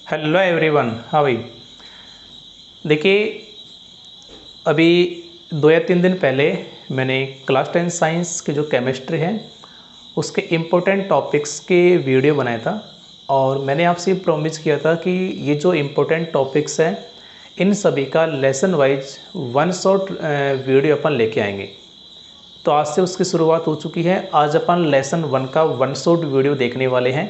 Hello everyone, हाँ भाई। देखिए, अभी 2 या 3 दिन पहले मैंने क्लास 10 साइंस की जो केमिस्ट्री है उसके इम्पोर्टेंट टॉपिक्स के वीडियो बनाया था। और मैंने आपसे प्रॉमिस किया था कि ये जो इम्पोर्टेंट टॉपिक्स हैं इन सभी का lesson wise one shot video अपन लेके आएंगे। तो आज से उसकी शुरुआत हो चुकी है। आज अपन लेसन 1 का वन शॉट वीडियो देखने वाले हैं,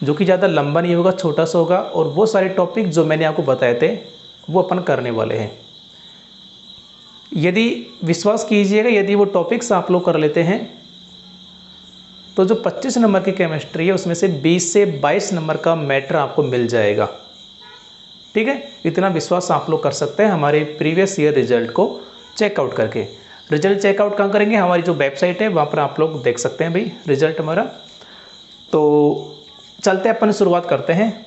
जो कि ज़्यादा लंबा नहीं होगा, छोटा सा होगा। और वो सारे टॉपिक जो मैंने आपको बताए थे वो अपन करने वाले हैं। यदि विश्वास कीजिएगा, यदि वो टॉपिक्स आप लोग कर लेते हैं तो जो 25 नंबर की केमिस्ट्री है उसमें से 20 से 22 नंबर का मैटर आपको मिल जाएगा। ठीक है, इतना विश्वास आप लोग कर सकते हैं हमारे प्रीवियस ईयर रिजल्ट को चेकआउट करके। रिजल्ट चेकआउट कहाँ करेंगे? हमारी जो वेबसाइट है वहाँ पर आप लोग देख सकते हैं भाई रिजल्ट हमारा। तो चलते अपन शुरुआत करते हैं।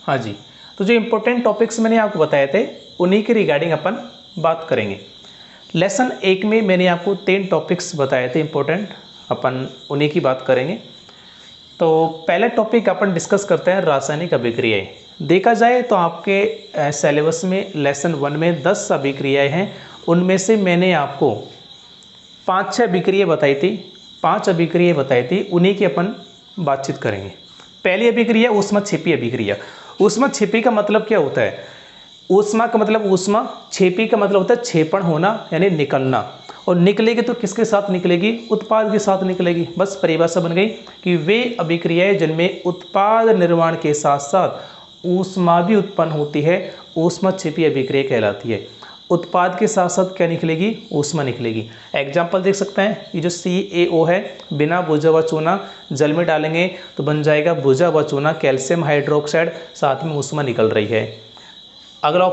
हाँ जी, तो जो इम्पोर्टेंट टॉपिक्स मैंने आपको बताए थे उन्हीं के रिगार्डिंग अपन बात करेंगे। लेसन 1 में मैंने आपको 3 टॉपिक्स बताए थे इम्पोर्टेंट, अपन उन्हीं की बात करेंगे। तो पहला टॉपिक अपन डिस्कस करते हैं रासायनिक अभिक्रियाएं। देखा जाए तो आपके सिलेबस में लेसन 1 में 10 अभिक्रियाएं हैं। उनमें से मैंने आपको 5-6 अभिक्रिया बताई थी, 5 अभिक्रिया बताई थी, उन्हीं की अपन बातचीत करेंगे। पहली अभिक्रिया ऊष्मा छिपी अभिक्रिया। ऊष्मा छिपी का मतलब क्या होता है? ऊष्मा का मतलब ऊष्मा, छिपी का मतलब होता है छेपण होना यानी निकलना। और निकलेगी तो किसके साथ निकलेगी? उत्पाद के साथ निकलेगी। बस परिभाषा बन गई कि वे अभिक्रियाएं जिनमें उत्पाद निर्माण के साथ साथ ऊष्मा भी उत्पन्न होती है ऊष्मा छिपी अभिक्रिया कहलाती है। उत्पाद के साथ साथ क्या निकलेगी? ऊष्मा निकलेगी। एग्जाम्पल देख सकते हैं, ये जो CaO है, बिना बुझा हुआ चूना जल में डालेंगे तो बन जाएगा बुझा हुआ चूना, कैल्शियम हाइड्रोक्साइड, साथ में ऊष्मा निकल रही है। अगला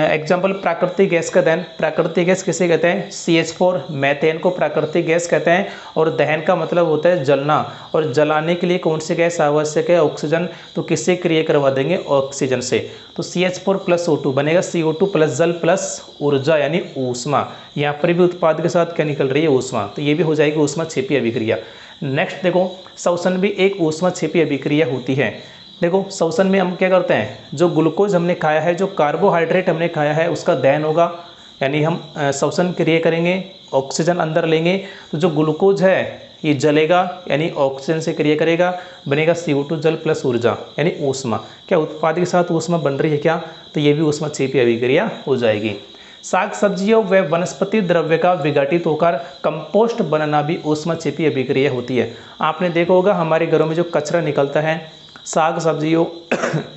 एग्जाम्पल प्राकृतिक गैस का दहन। प्राकृतिक गैस किसे कहते हैं? CH4, मैथेन को प्राकृतिक गैस कहते हैं। और दहन का मतलब होता है जलना। और जलाने के लिए कौन सी गैस आवश्यक है? ऑक्सीजन। तो किससे क्रिया करवा देंगे? ऑक्सीजन से। तो CH4 + O2 बनेगा CO2 + जल + ऊर्जा यानी ऊष्मा। यहाँ पर भी उत्पाद के साथ क्या निकल रही है? ऊष्मा। तो ये भी हो जाएगी ऊष्मा छिपी अभिक्रिया। नेक्स्ट देखो, श्वसन भी एक ऊष्मा छिपी अभिक्रिया होती है। देखो, श्वसन में हम क्या करते हैं? जो ग्लूकोज हमने खाया है, जो कार्बोहाइड्रेट हमने खाया है, उसका दहन होगा, यानी हम श्वसन क्रिया करेंगे, ऑक्सीजन अंदर लेंगे तो जो ग्लूकोज है ये जलेगा यानी ऑक्सीजन से क्रिया करेगा, बनेगा CO2 जल + ऊर्जा यानी ऊष्मा। क्या उत्पाद के साथ ऊष्मा बन रही है क्या? तो ये भी ऊष्मा छिपी अभिक्रिया हो जाएगी। साग सब्जियों व वनस्पति द्रव्य का विघटित होकर कंपोस्ट बनना भी ऊष्मा छिपी अभिक्रिया होती है। आपने देखा होगा हमारे घरों में जो कचरा निकलता है, साग सब्जियों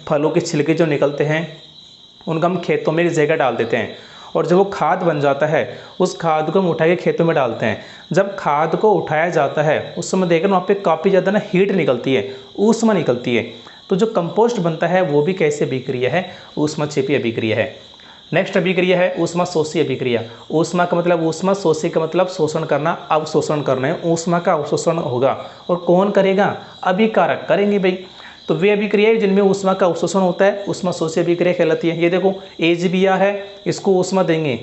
फलों के छिलके जो निकलते हैं उनका हम खेतों में एक जगह डाल देते हैं। और जब वो खाद बन जाता है उस खाद को हम उठा के खेतों में डालते हैं। जब खाद को उठाया जाता है उस समय देखकर वहाँ पे काफ़ी ज़्यादा ना हीट निकलती है, ऊष्मा निकलती है। तो जो कंपोस्ट बनता है वो भी कैसी अभिक्रिया है? ऊष्मा छिपी अभिक्रिया है। नेक्स्ट अभिक्रिया है ऊष्मा शोषी अभिक्रिया। ऊष्मा का मतलब ऊष्मा, शोषी का मतलब शोषण करना, अवशोषण करना है। ऊष्मा का अवशोषण होगा और कौन करेगा? अभिकारक करेंगे भाई। तो वे अभिक्रियाएं जिनमें ऊष्मा का अवशोषण होता है ऊष्मा शोषी अभिक्रिया कहलाती है। ये देखो AgBr है, इसको ऊष्मा देंगे,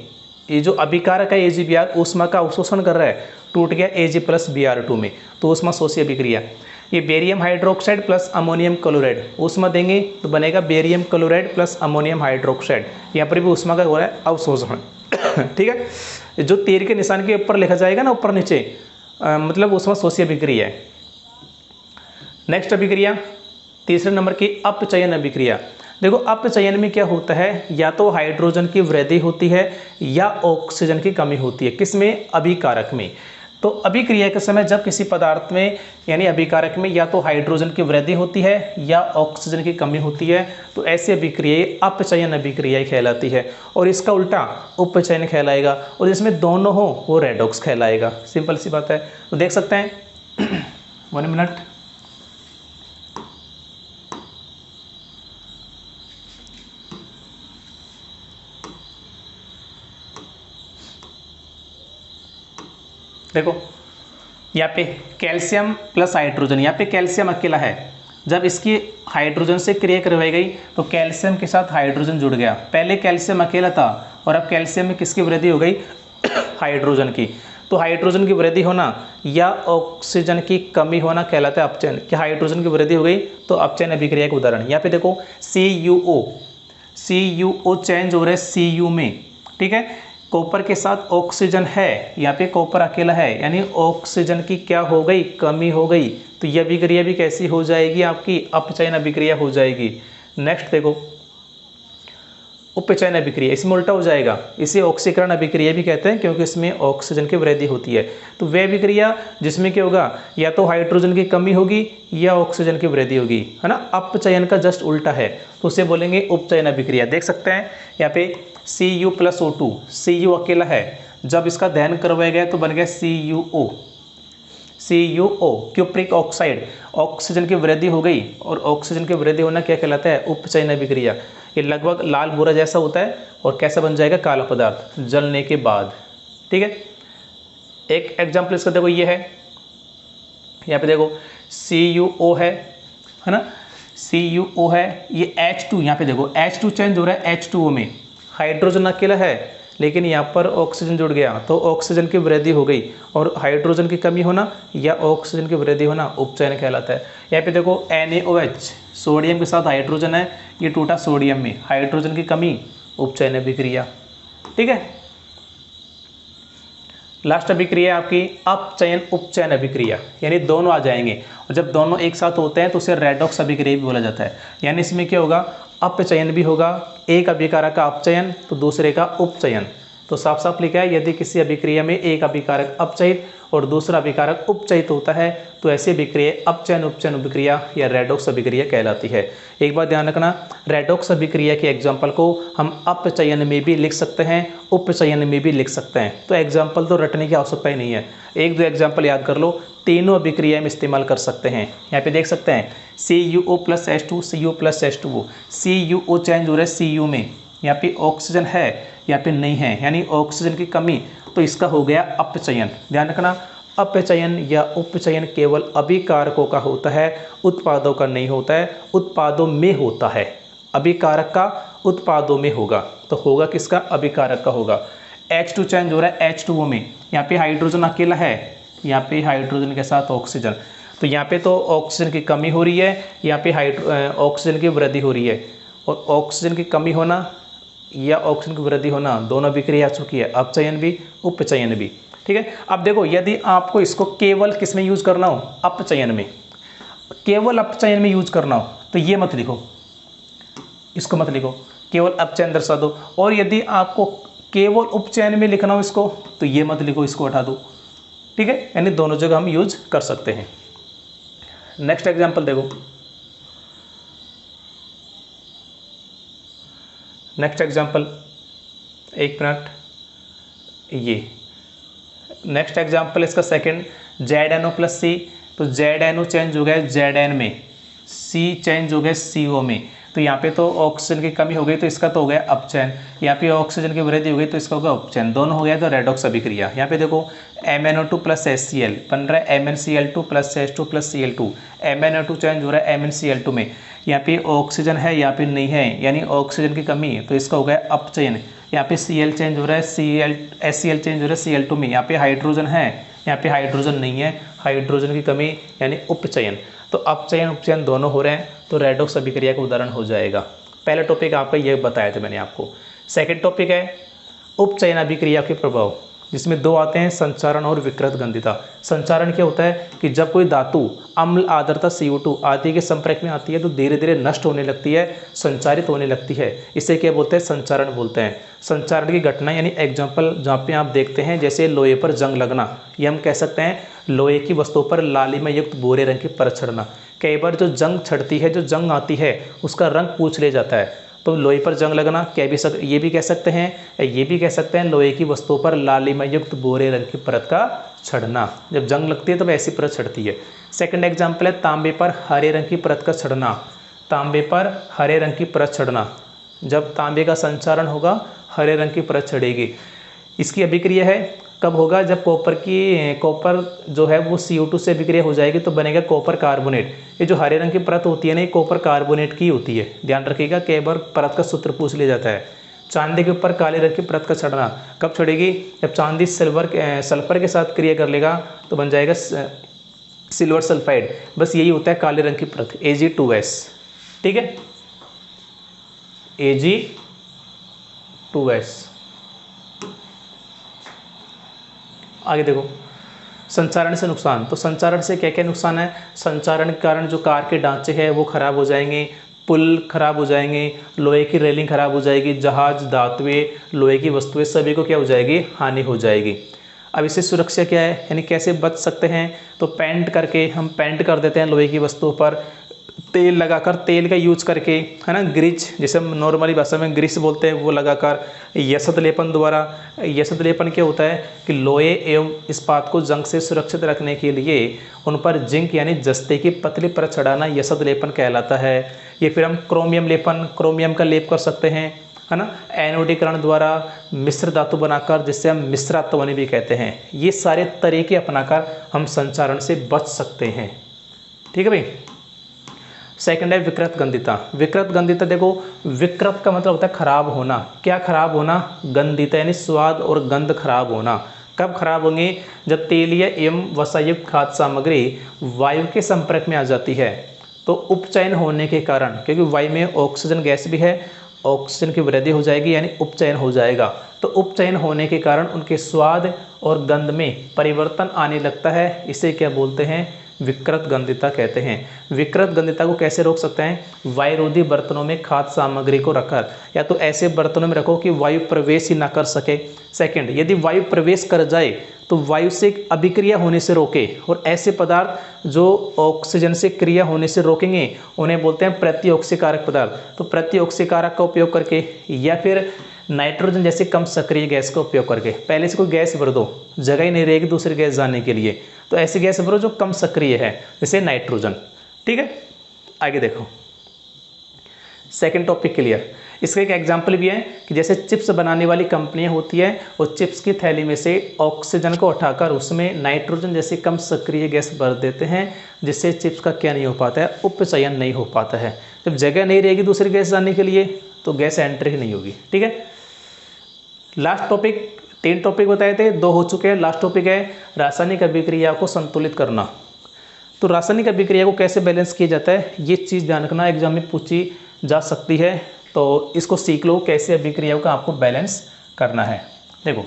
ये जो अभिकारक है AgBr ऊष्मा का अवशोषण कर रहा है, टूट गया Ag + Br2 में, तो ऊष्मा शोषी अभिक्रिया। ये बेरियम हाइड्रोक्साइड + अमोनियम क्लोराइड ऊष्मा देंगे तो बनेगा बेरियम क्लोराइड + अमोनियम हाइड्रोक्साइड। यहाँ पर भी ऊष्मा का हो रहा है अवशोषण। ठीक है, जो तीर के निशान के ऊपर लिखा जाएगा ना ऊपर नीचे, मतलब ऊष्मा शोषी अभिक्रिया है। नेक्स्ट अभिक्रिया तीसरे नंबर की अपचयन अभिक्रिया। देखो, अपचयन में क्या होता है? या तो हाइड्रोजन की वृद्धि होती है या ऑक्सीजन की कमी होती है। किसमें? अभिकारक में। तो अभिक्रिया के समय जब किसी पदार्थ में यानी अभिकारक में या तो हाइड्रोजन की वृद्धि होती है या ऑक्सीजन की कमी होती है तो ऐसी अभिक्रियाएं अपचयन अभिक्रियाएं कहलाती है। और इसका उल्टा उपचयन कहलाएगा। और जिसमें दोनों हो वो रेडॉक्स कहलाएगा। सिंपल सी बात है। तो देख सकते हैं 1 मिनट। देखो यहाँ पे कैल्शियम + हाइड्रोजन, यहाँ पे कैल्शियम अकेला है, जब इसकी हाइड्रोजन से क्रिया करवाई गई तो कैल्शियम के साथ हाइड्रोजन जुड़ गया। पहले कैल्शियम अकेला था और अब कैल्शियम में किसकी वृद्धि हो गई? हाइड्रोजन की। तो हाइड्रोजन की वृद्धि होना या ऑक्सीजन की कमी होना कहलाता है अपचयन। कि हाइड्रोजन की वृद्धि हो गई तो अपचयन अभिक्रिया के उदाहरण। यहाँ पे देखो CuO चेंज हो रहा है Cu में, ठीक है। कॉपर के साथ ऑक्सीजन है, यहाँ पे कॉपर अकेला है, यानी ऑक्सीजन की क्या हो गई, कमी हो गई। तो यह अभिक्रिया भी कैसी हो जाएगी, आपकी अपचयन अभिक्रिया हो जाएगी। नेक्स्ट देखो उपचयन अभिक्रिया, इसमें उल्टा हो जाएगा, इसे ऑक्सीकरण अभिक्रिया भी कहते हैं क्योंकि इसमें ऑक्सीजन की वृद्धि होती है। तो वह अभिक्रिया जिसमें क्या होगा, या तो हाइड्रोजन की कमी होगी या ऑक्सीजन की वृद्धि होगी, है ना। अपचयन का जस्ट उल्टा है, तो उसे बोलेंगे उपचयन अभिक्रिया। देख सकते हैं यहाँ पे Cu+O2, Cu अकेला है, जब इसका दहन करवाया गया तो बन गया CuO, क्यूप्रिक ऑक्साइड, ऑक्सीजन की वृद्धि हो गई, और ऑक्सीजन की वृद्धि होना क्या कहलाता है, उपचयन अभिक्रिया। ये लगभग लाल भूरा जैसा होता है और कैसा बन जाएगा, काला पदार्थ जलने के बाद, ठीक है। एक एग्जाम्पल इसका देखो, ये है, यहाँ पे देखो CuO है ना, CuO है, ये H2, यहाँ पे देखो H2 चेंज हो रहा है H2O में, हाइड्रोजन अकेला है लेकिन यहाँ पर ऑक्सीजन जुड़ गया तो ऑक्सीजन की वृद्धि हो गई, और हाइड्रोजन की कमी होना या ऑक्सीजन की वृद्धि होना उपचयन कहलाता है। यहाँ पे देखो NaOH, सोडियम के साथ हाइड्रोजन है, ये टूटा सोडियम में, हाइड्रोजन की कमी, उपचयन अभिक्रिया, ठीक है। लास्ट अभिक्रिया आपकी अपचयन उपचयन अभिक्रिया, यानी दोनों आ जाएंगे, और जब दोनों एक साथ होते हैं तो उसे रेडॉक्स अभिक्रिया भी बोला जाता है। यानी इसमें क्या होगा, अपचयन भी होगा, एक अभिकारक का अपचयन तो दूसरे का उपचयन। तो साफ साफ लिखा है, यदि किसी अभिक्रिया में एक अभिकारक अपचयित और दूसरा अभिकारक उपचयित होता है तो ऐसी अभिक्रिया अपचयन उपचयन अभिक्रिया या रेडॉक्स अभिक्रिया कहलाती है। एक बात ध्यान रखना, रेडॉक्स अभिक्रिया के एग्जाम्पल को हम अपचयन में भी लिख सकते हैं, उपचयन में भी लिख सकते हैं। तो एग्जाम्पल तो रटने की आवश्यकता ही नहीं है, एक दो एग्जाम्पल याद कर लो, तीनों अभिक्रिया में इस्तेमाल कर सकते हैं। यहाँ पे देख सकते हैं CuO+H2, Cu+H2O, CuO चेंज हो रहा है Cu में, यहाँ पे ऑक्सीजन है, यहाँ पे नहीं है, यानी ऑक्सीजन की कमी, तो इसका हो गया अपचयन। ध्यान रखना, अपचयन या उपचयन केवल अभिकारकों का होता है, उत्पादों का नहीं होता है, उत्पादों में होता है। अभिकारक का उत्पादों में होगा, तो होगा किसका, अभिकारक का होगा। H2 चेंज हो रहा है H2O में, यहाँ पे हाइड्रोजन अकेला है, यहाँ पे हाइड्रोजन के साथ ऑक्सीजन, तो यहाँ पे तो ऑक्सीजन की कमी हो रही है, यहाँ पे ऑक्सीजन की वृद्धि हो रही है, और ऑक्सीजन की कमी होना या ऑक्सीजन की वृद्धि होना दोनों अभिक्रिया आ चुकी है, अपचयन भी उपचयन भी, ठीक है। अब देखो, यदि आपको इसको केवल किस में यूज करना हो, अपचयन में, केवल अपचयन में यूज करना हो तो ये मत लिखो, इसको मत लिखो, केवल अपचयन दर्शा दो। और यदि आपको केवल उपचयन में लिखना हो इसको तो ये मत लिखो, इसको हटा दो, ठीक है। यानी दोनों जगह हम यूज कर सकते हैं। नेक्स्ट एग्जाम्पल देखो, नेक्स्ट एग्जाम्पल, एक मिनट, ये नेक्स्ट एग्जाम्पल इसका सेकंड, ZnO+C, तो ZnO चेंज हो गया Zn में, C चेंज हो गया CO में, तो यहाँ पे तो ऑक्सीजन की कमी हो गई तो इसका तो हो गया अपचयन, यहाँ पे ऑक्सीजन की वृद्धि हो गई तो इसका होगा उपचयन, दोनों हो गया तो रेडॉक्स अभिक्रिया। यहाँ पे देखो MnO2+HCl बन रहा है MnCl2+H2+Cl2, MnO2 चेंज हो रहा है MnCl2 में, यहाँ पे ऑक्सीजन है, यहाँ पे नहीं है, यानी ऑक्सीजन की कमी, तो इसका हो गया अपचयन। यहाँ पे Cl चेंज हो रहा है HCl चेंज हो रहा है Cl2 में, यहाँ पे हाइड्रोजन है, यहाँ पे हाइड्रोजन नहीं है, हाइड्रोजन की कमी यानी उपचयन। तो अपचयन उपचयन दोनों हो रहे हैं, तो रेडॉक्स अभिक्रिया का उदाहरण हो जाएगा। पहला टॉपिक आपका ये बताया था मैंने आपको। सेकंड टॉपिक है उपचयन अभिक्रिया के प्रभाव, जिसमें दो आते हैं, संचारण और विकृत गंधिता। संचारण क्या होता है कि जब कोई धातु अम्ल, आर्द्रता, CO2 आदि के संपर्क में आती है तो धीरे धीरे नष्ट होने लगती है, संचारित होने लगती है, इसे क्या बोलते हैं, संचारण बोलते हैं। संचारण की घटना यानी एग्जाम्पल जहाँ पे आप देखते हैं, जैसे लोहे पर जंग लगना, ये हम कह सकते हैं लोहे की वस्तुओं पर लालिमा युक्त भूरे रंग की परत चढ़ना। कई बार जो जंग छड़ती है, जो जंग आती है, उसका रंग पूछ ले जाता है, तो लोहे पर जंग लगना ये भी कह सकते हैं, ये भी कह सकते हैं लोहे की वस्तुओं पर लालिमा युक्त भूरे रंग की परत का छड़ना। जब जंग लगती है तब ऐसी परत छड़ती है। सेकंड एग्जाम्पल है तांबे पर हरे रंग की परत का छड़ना। तांबे पर हरे रंग की परत छड़ना, जब तांबे का संचारण होगा हरे रंग की परत छड़ेगी। इसकी अभिक्रिया है कब होगा, जब कॉपर जो है वो CO2 से अभिक्रिया हो जाएगी तो बनेगा कॉपर कार्बोनेट। ये जो हरे रंग की परत होती है ना, ये कॉपर कार्बोनेट की होती है, ध्यान रखिएगा, कई बार परत का सूत्र पूछ लिया जाता है। चांदी के ऊपर काले रंग की परत का चढ़ना कब चढ़ेगी? जब चांदी सल्फर के साथ क्रिया कर लेगा तो बन जाएगा सिल्वर सल्फाइड। बस यही होता है काले रंग की परत, Ag2S। ठीक है, Ag2S। आगे देखो, संचारण से नुकसान। तो संचारण से क्या क्या नुकसान है? संचारण के कारण जो कार के ढांचे हैं वो खराब हो जाएंगे, पुल खराब हो जाएंगे, लोहे की रेलिंग खराब हो जाएगी, जहाज, धातुएं, लोहे की वस्तुएं सभी को क्या हो जाएगी? हानि हो जाएगी। अब इससे सुरक्षा क्या है, यानी कैसे बच सकते हैं? तो पेंट करके, हम पेंट कर देते हैं लोहे की वस्तुओं पर, तेल लगाकर, तेल का यूज करके, है ना, ग्रीज जिसे हम नॉर्मली भाषा में ग्रीस बोलते हैं वो लगाकर, यशद लेपन द्वारा। यशद लेपन क्या होता है कि लोहे एवं इस्पात को जंग से सुरक्षित रखने के लिए उन पर जिंक यानी जस्ते की पतली परत चढ़ाना यशद लेपन कहलाता है। ये फिर हम क्रोमियम लेपन, क्रोमियम का लेप कर सकते हैं, है ना, एनोडीकरण द्वारा मिश्र धातु बनाकर, जिससे हम मिश्रात्वनि भी कहते हैं। ये सारे तरीके अपनाकर हम संचारण से बच सकते हैं। ठीक है भाई। सेकंड है विकृत गंधिता। विकृत गंधिता, देखो विकृत का मतलब होता है खराब होना। क्या खराब होना? गंधिता यानी स्वाद और गंध खराब होना। कब खराब होंगे? जब तेलीय एवं वसायुक्त खाद्य सामग्री वायु के संपर्क में आ जाती है तो उपचयन होने के कारण, क्योंकि वायु में ऑक्सीजन गैस भी है, ऑक्सीजन की वृद्धि हो जाएगी यानी उपचयन हो जाएगा। तो उपचयन होने के कारण उनके स्वाद और गंध में परिवर्तन आने लगता है। इसे क्या बोलते हैं? विकृत गंधिता कहते हैं। विकृत गंधिता को कैसे रोक सकते हैं? वायुरोधी बर्तनों में खाद्य सामग्री को रखकर, या तो ऐसे बर्तनों में रखो कि वायु प्रवेश ही ना कर सके। सेकंड, यदि वायु प्रवेश कर जाए तो वायु से अभिक्रिया होने से रोके, और ऐसे पदार्थ जो ऑक्सीजन से क्रिया होने से रोकेंगे उन्हें बोलते हैं प्रतिऑक्सीकारक पदार्थ। तो प्रतिऑक्सीकारक का उपयोग करके या फिर नाइट्रोजन जैसे कम सक्रिय गैस का उपयोग करके, पहले से कोई गैस भर दो, जगह ही नहीं रहेगी दूसरी गैस जाने के लिए, तो ऐसी गैस भरो जो कम सक्रिय है, जैसे नाइट्रोजन। ठीक है, आगे देखो, सेकंड टॉपिक क्लियर। इसका एक एग्जाम्पल भी है कि जैसे चिप्स बनाने वाली कंपनियां होती है, वो चिप्स की थैली में से ऑक्सीजन को उठाकर उसमें नाइट्रोजन जैसी कम सक्रिय गैस भर देते हैं, जिससे चिप्स का क्या नहीं हो पाता है? उपचयन नहीं हो पाता है। जब जगह नहीं रहेगी दूसरी गैस जाने के लिए तो गैस एंट्री ही नहीं होगी। ठीक है, लास्ट टॉपिक, 3 टॉपिक बताए थे, 2 हो चुके हैं। लास्ट टॉपिक है रासायनिक अभिक्रिया को संतुलित करना। तो रासायनिक अभिक्रिया को कैसे बैलेंस किया जाता है, ये चीज़ ध्यान रखना, एग्जाम में पूछी जा सकती है, तो इसको सीख लो कैसे अभिक्रियाओं का आपको बैलेंस करना है। देखो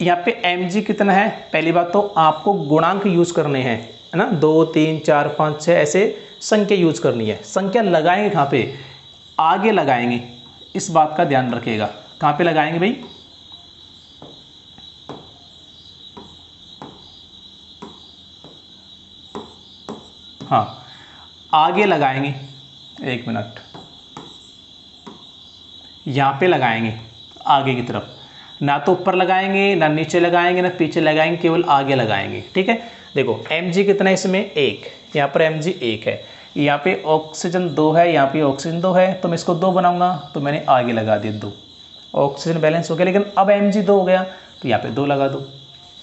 यहाँ पे mg कितना है? पहली बात तो आपको गुणांक यूज करने हैं, है ना, 2, 3, 4, 5, 6 ऐसे संख्या यूज करनी है। संख्या लगाएंगे कहाँ पे? आगे लगाएंगे, इस बात का ध्यान रखिएगा। कहाँ पे लगाएंगे भाई? हाँ, आगे लगाएंगे। 1 मिनट, यहाँ पे लगाएंगे आगे की तरफ, ना तो ऊपर लगाएंगे, ना नीचे लगाएंगे, ना पीछे लगाएंगे, केवल आगे लगाएंगे। ठीक है, देखो mg कितना है इसमें? 1, यहाँ पर mg 1 है, यहाँ पे ऑक्सीजन 2 है, यहाँ पे ऑक्सीजन 2 है, तो मैं इसको 2 बनाऊंगा, तो मैंने आगे लगा दिया 2, ऑक्सीजन बैलेंस हो गया। लेकिन अब mg 2 हो गया तो यहाँ पे 2 लगा दो।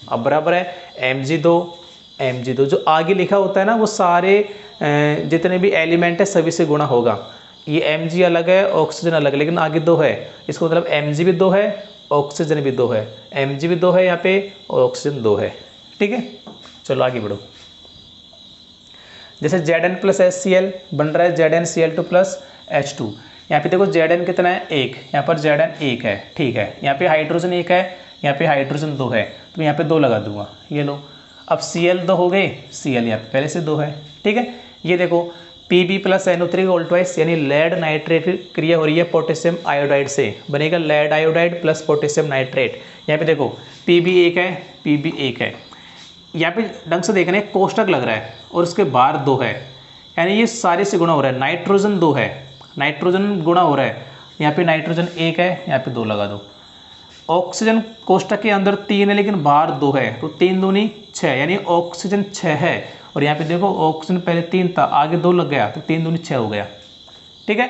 अब बराबर है mg 2 जो आगे लिखा होता है ना, वो सारे जितने भी एलिमेंट है सभी से गुणा होगा। ये mg अलग है, ऑक्सीजन अलग है, लेकिन आगे 2 है, इसको मतलब mg भी 2 है, ऑक्सीजन भी 2 है, mg भी 2 है यहाँ पे और ऑक्सीजन 2 है। ठीक है, चलो आगे बढ़ो। जैसे Zn प्लस HCl बन रहा है ZnCl2 प्लस H2। यहाँ पे देखो Zn कितना है? 1, यहाँ पर Zn 1 है, ठीक है, यहाँ पे हाइड्रोजन 1 है, यहाँ पे हाइड्रोजन 2 है, तो यहाँ पे 2 लगा दूंगा, ये लो। अब Cl 2 हो गए, Cl यहाँ पे पहले से 2 है। ठीक है, ये देखो Pb प्लस NO3 ऑल्टवाइस यानी लेड नाइट्रेट क्रिया हो रही है पोटेशियम आयोडाइड से, बनेगा lead iodide plus potassium nitrate. यहाँ पे देखो Pb 1 है, Pb 1 है, यहाँ पे ढंग से देखना है, कोष्टक लग रहा है और उसके बाहर 2 है, यानी ये सारे से गुणा हो रहा है। नाइट्रोजन 2 है, नाइट्रोजन गुणा हो रहा है, यहाँ पे नाइट्रोजन 1 है, यहाँ पे 2 लगा दो। ऑक्सीजन कोष्टक के अंदर 3 है लेकिन बाहर 2 है, तो 3 दूनी 6, यानी ऑक्सीजन 6 है। और यहाँ पे देखो ऑक्सीजन पहले 3 था, आगे 2 लग गया, तो 3 दूनी 6 हो गया। ठीक है,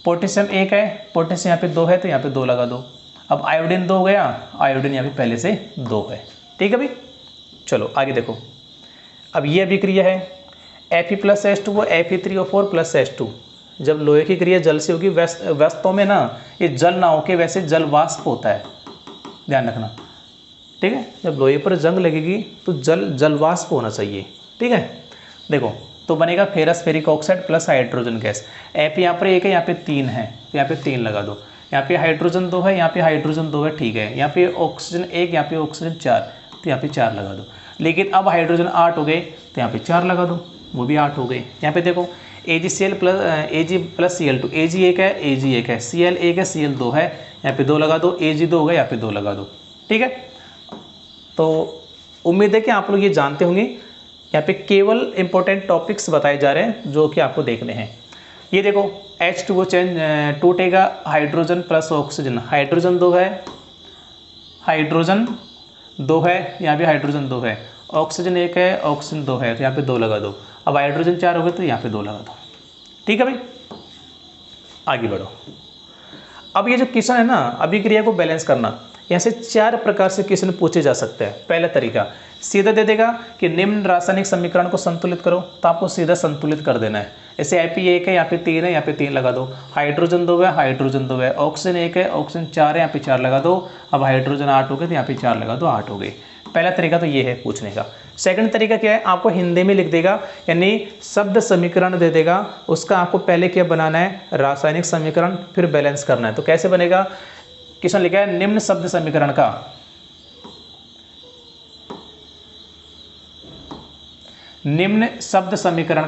पोटेशियम 1 है, पोटेशियम यहाँ पे 2 है, तो यहाँ पे 2 लगा दो। अब आयोडीन 2 हो गया, आयोडीन यहाँ पे पहले से 2 है। ठीक है भाई, चलो आगे देखो। अब ये अभिक्रिया है Fe प्लस H2 वो Fe3O4 प्लस H2, जब लोहे की क्रिया जल से होगी वास्तव में ना ये जल ना होके वैसे जल वाष्प होता है, ध्यान रखना, ठीक है। जब लोहे पर जंग लगेगी तो जल वाष्प होना चाहिए, ठीक है। देखो तो बनेगा ferrous ferric oxide plus hydrogen gas. F यहाँ पर 1 है, यहाँ पे 3 है, तो यहाँ पे 3 लगा दो। यहाँ पे हाइड्रोजन 2 है, यहाँ पे हाइड्रोजन 2 है, ठीक है। यहाँ पे ऑक्सीजन 1, यहाँ पे ऑक्सीजन 4, तो यहाँ पे 4 लगा दो। लेकिन अब हाइड्रोजन 8 हो गए तो यहाँ पे 4 लगा दो, वो भी 8 हो गए। यहाँ पे देखो AgCl प्लस Cl2, Ag 1 है, Ag 1 है, Cl 1 है, Cl 2 है, यहाँ पे 2 लगा दो, Ag 2 हो गया, यहाँ पे 2 लगा दो, ठीक है। तो उम्मीद है कि आप लोग ये जानते होंगे। यहाँ पे केवल इंपॉर्टेंट टॉपिक्स बताए जा रहे हैं जो कि आपको देखने हैं। ये देखो H2O चेंज टूटेगा हाइड्रोजन प्लस ऑक्सीजन, हाइड्रोजन 2 है, हाइड्रोजन 2 है, यहाँ पे हाइड्रोजन 2 है, ऑक्सीजन 1 है, ऑक्सीजन 2 है, तो यहाँ पे 2 लगा दो। अब हाइड्रोजन 4 हो गए तो यहाँ पे 2 लगा दो, ठीक है भाई। आगे बढ़ो। अब ये जो क्वेश्चन है ना, अभिक्रिया को बैलेंस करना, यहाँ से 4 प्रकार से क्वेश्चन पूछे जा सकते हैं। पहला तरीका सीधा दे देगा कि निम्न रासायनिक समीकरण को संतुलित करो, तो आपको सीधा संतुलित कर देना है। ऐसे Fe1 है, यहाँ पे 3 है, यहाँ पे 3 लगा दो। हाइड्रोजन 2 है, हाइड्रोजन 2 है, ऑक्सीजन 1 है, ऑक्सीजन 4 है, यहाँ पे 4 लगा दो। अब हाइड्रोजन 8 हो गए तो यहाँ पे 4 लगा दो, 8 हो गए। पहला तरीका तो ये है पूछने का। सेकंड तरीका क्या है, आपको हिंदी में लिख देगा, यानी शब्द समीकरण दे देगा, उसका आपको पहले क्या बनाना है, रासायनिक समीकरण, फिर बैलेंस करना है। तो कैसे बनेगा, क्वेश्चन लिखा है निम्न शब्द समीकरण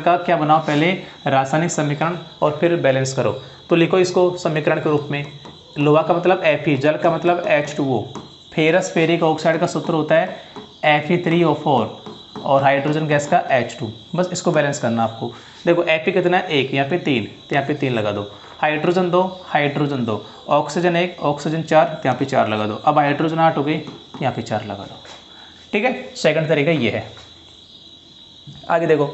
का क्या बनाओ, पहले रासायनिक समीकरण और फिर बैलेंस करो। तो लिखो इसको समीकरण के रूप में, लोहा का मतलब Fe, जल का मतलब H2O, फेरस फेरिक ऑक्साइड का सूत्र होता है Fe3O4 और हाइड्रोजन गैस का H2। बस इसको बैलेंस करना आपको। देखो Fe कितना है 1, यहाँ पे 3, तो यहाँ पे 3 लगा दो। हाइड्रोजन 2, हाइड्रोजन 2, ऑक्सीजन 1, ऑक्सीजन 4, तो यहाँ पे 4 लगा दो। अब हाइड्रोजन 8 हो गई, यहाँ पे 4 लगा दो, ठीक है। सेकंड तरीका ये है। आगे देखो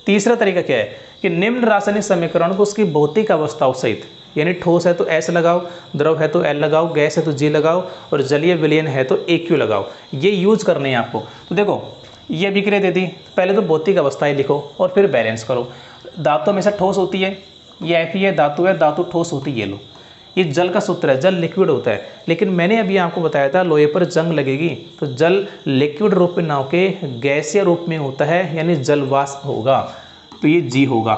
तीसरा तरीका क्या है कि निम्न रासायनिक समीकरण को उसकी भौतिक अवस्थाओं सहित, यानी ठोस है तो S लगाओ, द्रव है तो L लगाओ, गैस है तो G लगाओ और जलीय विलयन है तो AQ लगाओ। ये यूज करने हैं आपको। तो देखो ये अभिक्रिया दे दी, पहले तो भौतिक अवस्थाएं लिखो और फिर बैलेंस करो। धातु हमेशा ठोस होती है, ये Fe है, धातु है, धातु ठोस होती है। ये लो, ये जल का सूत्र है, जल लिक्विड होता है। लेकिन मैंने अभी आपको बताया था लोहे पर जंग लगेगी तो जल लिक्विड रूप में ना होके गैसीय रूप में होता है, यानी जल वाष्प होगा, तो ये G होगा।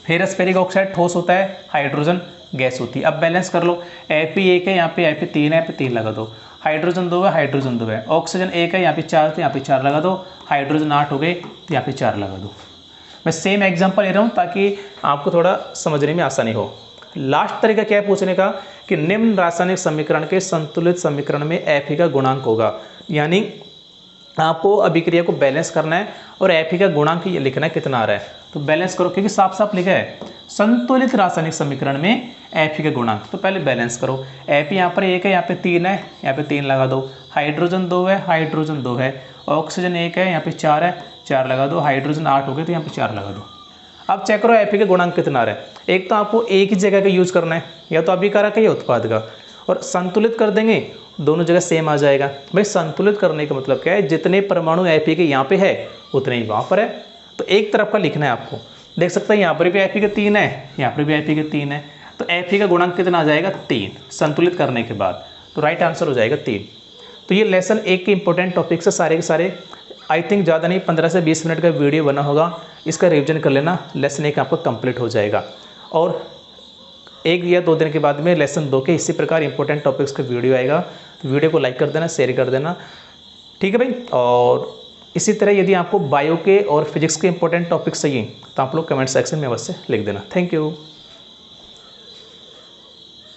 फेरस फेरिक ऑक्साइड ठोस होता है, हाइड्रोजन गैस होती है। अब बैलेंस कर लो, Fe1 है, यहाँ पे Fe3 है, यहाँ पे 3 लगा दो। हाइड्रोजन 2 है, हाइड्रोजन 2 है, ऑक्सीजन 1 है, यहाँ पे 4, तो यहाँ पे 4 लगा दो। हाइड्रोजन 8 हो गए तो यहाँ पे 4 लगा दो। मैं सेम एग्जांपल ले रहा हूँ ताकि आपको थोड़ा समझने में आसानी हो। लास्ट तरीका क्या है पूछने का कि निम्न रासायनिक समीकरण के संतुलित समीकरण में Fe का गुणांक होगा, यानी आपको अभिक्रिया को बैलेंस करना है और Fe का गुणांक ये लिखना है कितना आ रहा है। तो बैलेंस करो, क्योंकि साफ साफ लिखा है संतुलित रासायनिक समीकरण में Fe का गुणांक। तो पहले बैलेंस करो। Fe यहाँ पर 1 है, यहाँ पे 3 है, यहाँ पे 3 लगा दो। हाइड्रोजन 2 है, हाइड्रोजन 2 है, ऑक्सीजन 1 है, यहाँ पे 4 है, 4 लगा दो। हाइड्रोजन 8 हो गए तो यहाँ पे 4 लगा दो। अब चेक करो Fe का गुणांक कितना आ रहा है। एक तो आपको एक ही जगह का यूज करना है, या तो अभिकारक है या उत्पाद का, और संतुलित कर देंगे, दोनों जगह सेम आ जाएगा। भाई संतुलित करने का मतलब क्या है, जितने परमाणु Fe के यहाँ पे है उतने ही वहाँ पर है, तो एक तरफ का लिखना है आपको। देख सकते हैं यहाँ पर भी Fe के 3 है, यहाँ पर भी Fe के 3 है, तो Fe का गुणांक कितना आ जाएगा 3 संतुलित करने के बाद, तो राइट आंसर हो जाएगा 3। तो ये लेसन 1 के इंपॉर्टेंट टॉपिक से सारे के सारे, आई थिंक ज़्यादा नहीं 15 से 20 मिनट का वीडियो बना होगा, इसका रिवीजन कर लेना, लेसन 1 आपका कंप्लीट हो जाएगा। और 1 या 2 दिन के बाद में लेसन 2 के इसी प्रकार इंपॉर्टेंट टॉपिक्स का वीडियो आएगा। तो वीडियो को लाइक कर देना, शेयर कर देना, ठीक है भाई। और इसी तरह यदि आपको बायो के और फिजिक्स के इंपॉर्टेंट टॉपिक्स चाहिए तो आप लोग कमेंट सेक्शन में अवश्य लिख देना। Thank you.